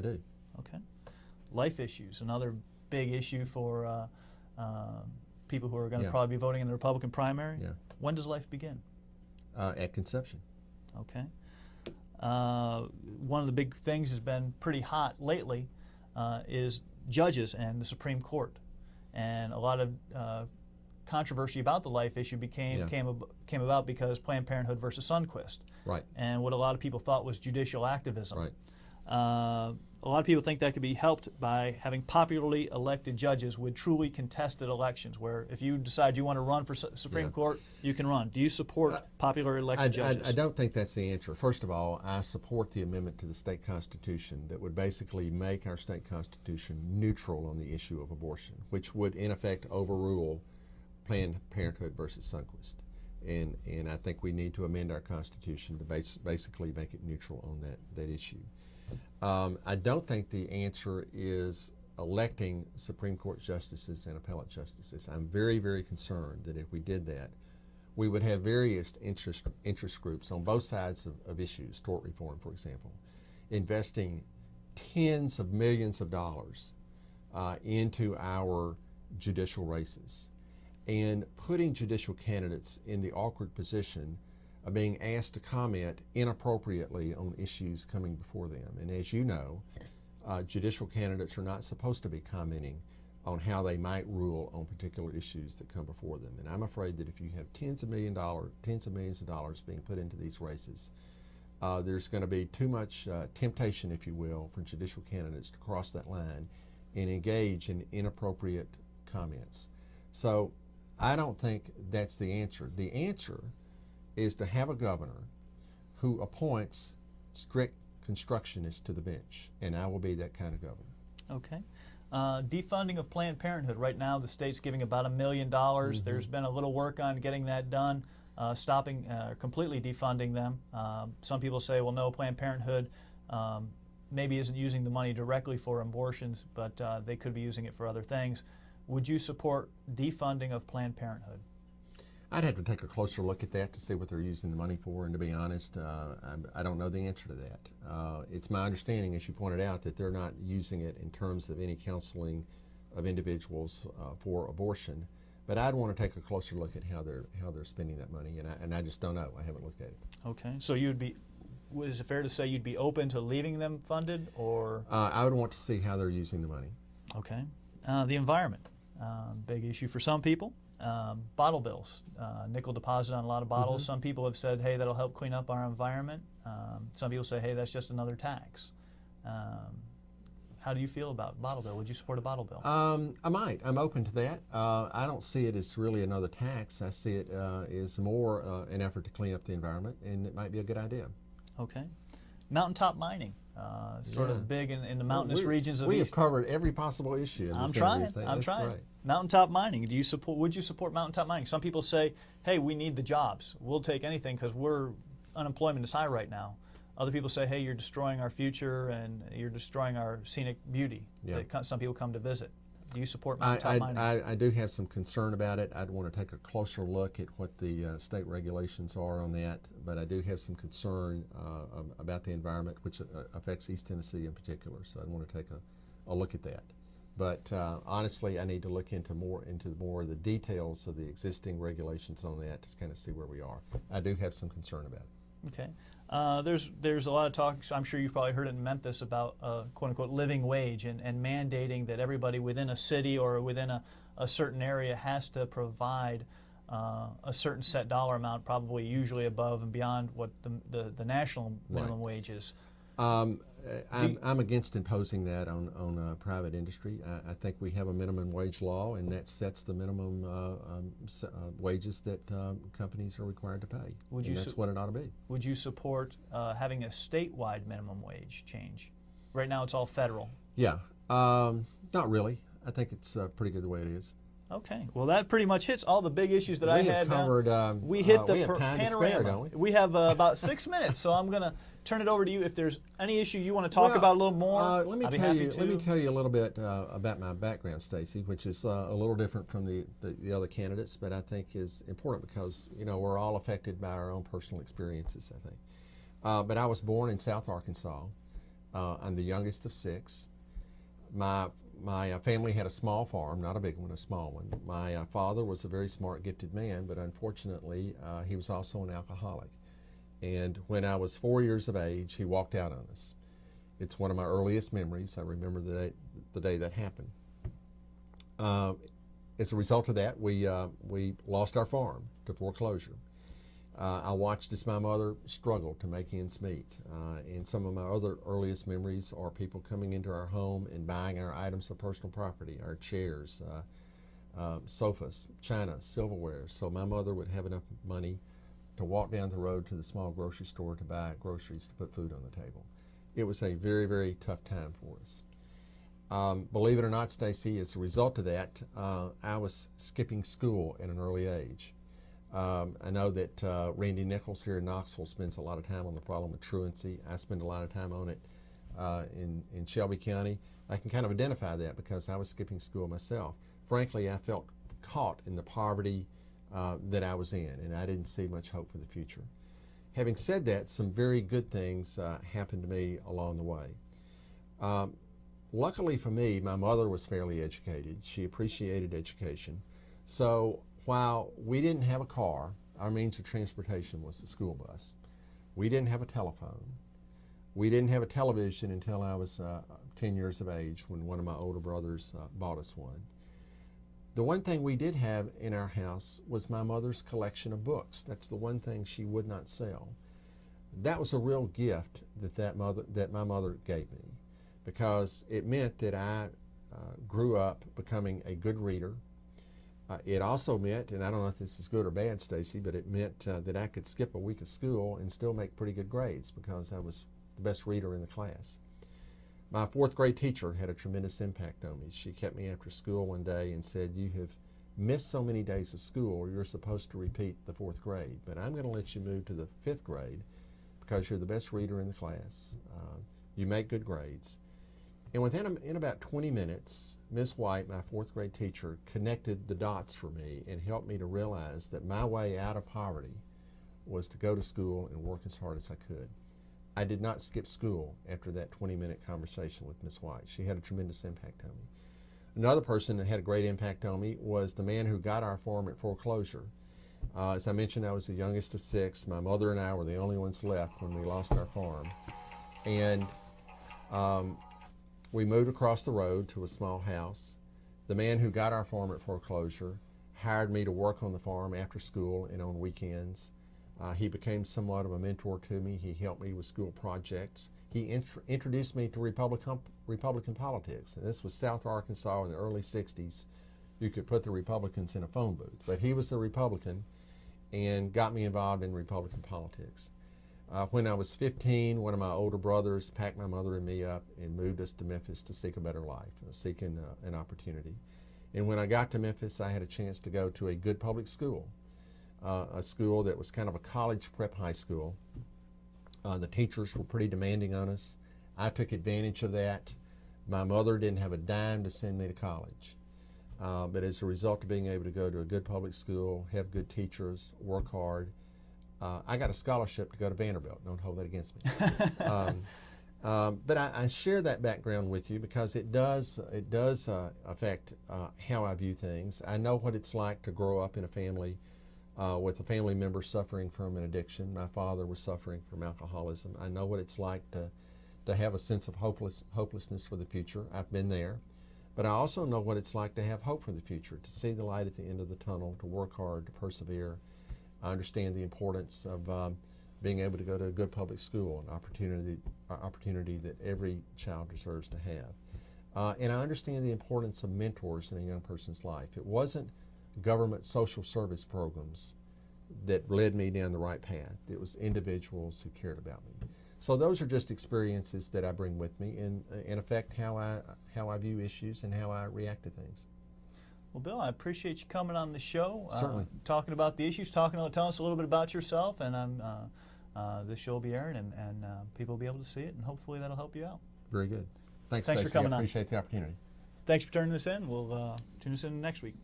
do. Okay. Life issues, another big issue for people who are going to probably be voting in the Republican primary. Yeah. When does life begin? At conception. Okay. One of the big things has been pretty hot lately is judges and the Supreme Court, and a lot of controversy about the life issue came about because Planned Parenthood versus Sundquist. Right. And what a lot of people thought was judicial activism. Right. A lot of people think that could be helped by having popularly elected judges with truly contested elections, where if you decide you want to run for Supreme Court, you can run. Do you support popularly elected judges? I don't think that's the answer. First of all, I support the amendment to the state constitution that would basically make our state constitution neutral on the issue of abortion, which would in effect overrule Planned Parenthood versus Sundquist. And I think we need to amend our constitution to basically make it neutral on that issue. I don't think the answer is electing Supreme Court justices and appellate justices. I'm very, very concerned that if we did that, we would have various interest groups on both sides of issues, tort reform, for example, investing tens of millions of dollars into our judicial races and putting judicial candidates in the awkward position of being asked to comment inappropriately on issues coming before them. And as you know, judicial candidates are not supposed to be commenting on how they might rule on particular issues that come before them. And I'm afraid that if you have tens of millions of dollars being put into these races, there's going to be too much temptation, if you will, for judicial candidates to cross that line and engage in inappropriate comments. So I don't think that's the answer. The answer is to have a governor who appoints strict constructionists to the bench, and I will be that kind of governor. Okay. Defunding of Planned Parenthood. Right now the state's giving about $1 million. There's been a little work on getting that done, stopping, completely defunding them. Some people say, well, no, Planned Parenthood maybe isn't using the money directly for abortions, but they could be using it for other things. Would you support defunding of Planned Parenthood? I'd have to take a closer look at that to see what they're using the money for, and to be honest, I don't know the answer to that. It's my understanding, as you pointed out, that they're not using it in terms of any counseling of individuals for abortion, but I'd want to take a closer look at how they're spending that money, and I just don't know. I haven't looked at it. Okay, so is it fair to say you'd be open to leaving them funded, or? I would want to see how they're using the money. Okay. The environment, big issue for some people. Bottle bills, nickel deposit on a lot of bottles. Some people have said, hey, that'll help clean up our environment. Some people say, hey, that's just another tax. How do you feel about bottle bill? Would you support a bottle bill? I might. I'm open to that. I don't see it as really another tax. I see it as more an effort to clean up the environment, and it might be a good idea. Okay. Mountaintop mining. Sort of big in the mountainous regions of We have covered every possible issue. I'm trying. Great. Mountaintop mining. Would you support mountaintop mining? Some people say, hey, we need the jobs. We'll take anything because unemployment is high right now. Other people say, hey, you're destroying our future and you're destroying our scenic beauty that some people come to visit. Do you support mountaintop mining? I do have some concern about it. I'd want to take a closer look at what the state regulations are on that, but I do have some concern about the environment, which affects East Tennessee in particular, so I'd want to take a look at that. But honestly, I need to look into more of the details of the existing regulations on that to kind of see where we are. I do have some concern about it. Okay. There's a lot of talk, I'm sure you've probably heard it in Memphis, about quote-unquote living wage and mandating that everybody within a city or within a certain area has to provide a certain set dollar amount, probably usually above and beyond what the national minimum wage is. I'm against imposing that on private industry. I think we have a minimum wage law, and that sets the minimum wages that companies are required to pay. That's what it ought to be. Would you support having a statewide minimum wage change? Right now it's all federal. Yeah, not really. I think it's pretty good the way it is. Okay, well that pretty much hits all the big issues that I had. We hit the panorama. We have about 6 minutes, so I'm going to turn it over to you. If there's any issue you want to talk about a little more, let me tell you a little bit about my background, Stacey, which is a little different from the other candidates, but I think is important because we're all affected by our own personal experiences, I think. But I was born in South Arkansas. I'm the youngest of 6. My family had a small farm, not a big one, a small one. My father was a very smart, gifted man, but unfortunately, he was also an alcoholic. And when I was 4 years of age, he walked out on us. It's one of my earliest memories. I remember the day that happened. As a result of that, we lost our farm to foreclosure. I watched as my mother struggled to make ends meet. And some of my other earliest memories are people coming into our home and buying our items of personal property, our chairs, sofas, china, silverware. So my mother would have enough money to walk down the road to the small grocery store to buy groceries to put food on the table. It was a very, very tough time for us. Believe it or not, Stacey, as a result of that, I was skipping school at an early age. I know that Randy Nichols here in Knoxville spends a lot of time on the problem of truancy. I spend a lot of time on it in Shelby County. I can kind of identify that because I was skipping school myself. Frankly, I felt caught in the poverty that I was in, and I didn't see much hope for the future. Having said that, some very good things happened to me along the way. Luckily for me, my mother was fairly educated. She appreciated education. So while we didn't have a car, our means of transportation was the school bus. We didn't have a telephone. We didn't have a television until I was 10 years of age when one of my older brothers bought us one. The one thing we did have in our house was my mother's collection of books. That's the one thing she would not sell. That was a real gift that my mother gave me, because it meant that I grew up becoming a good reader. It also meant, and I don't know if this is good or bad, Stacey, but it meant that I could skip a week of school and still make pretty good grades because I was the best reader in the class. My 4th grade teacher had a tremendous impact on me. She kept me after school one day and said, "You have missed so many days of school, you're supposed to repeat the 4th grade, but I'm going to let you move to the 5th grade because you're the best reader in the class. You make good grades." And in about 20 minutes, Ms. White, my 4th grade teacher, connected the dots for me and helped me to realize that my way out of poverty was to go to school and work as hard as I could. I did not skip school after that 20-minute conversation with Ms. White. She had a tremendous impact on me. Another person that had a great impact on me was the man who got our farm at foreclosure. As I mentioned, I was the youngest of 6. My mother and I were the only ones left when we lost our farm. And we moved across the road to a small house. The man who got our farm at foreclosure hired me to work on the farm after school and on weekends. He became somewhat of a mentor to me. He helped me with school projects. He introduced me to Republican politics. And this was South Arkansas in the early 60s. You could put the Republicans in a phone booth. But he was the Republican and got me involved in Republican politics. When I was 15, one of my older brothers packed my mother and me up and moved us to Memphis to seek a better life, seeking an opportunity. And when I got to Memphis, I had a chance to go to a good public school, a school that was kind of a college prep high school. The teachers were pretty demanding on us. I took advantage of that. My mother didn't have a dime to send me to college. But as a result of being able to go to a good public school, have good teachers, work hard, I got a scholarship to go to Vanderbilt. Don't hold that against me. But I share that background with you because it does affect how I view things. I know what it's like to grow up in a family with a family member suffering from an addiction. My father was suffering from alcoholism. I know what it's like to have a sense of hopelessness for the future. I've been there. But I also know what it's like to have hope for the future, to see the light at the end of the tunnel, to work hard, to persevere. I understand the importance of being able to go to a good public school, an opportunity that every child deserves to have. And I understand the importance of mentors in a young person's life. It wasn't government social service programs that led me down the right path. It was individuals who cared about me. So those are just experiences that I bring with me and affect how I view issues and how I react to things. Well, Bill, I appreciate you coming on the show, Certainly. talking about the issues, telling us a little bit about yourself, and this show will be airing, and people will be able to see it, and hopefully that'll help you out. Very good. Thanks for Stacey. coming I on. appreciate the opportunity. Thanks for turning this in. We'll tune us in next week.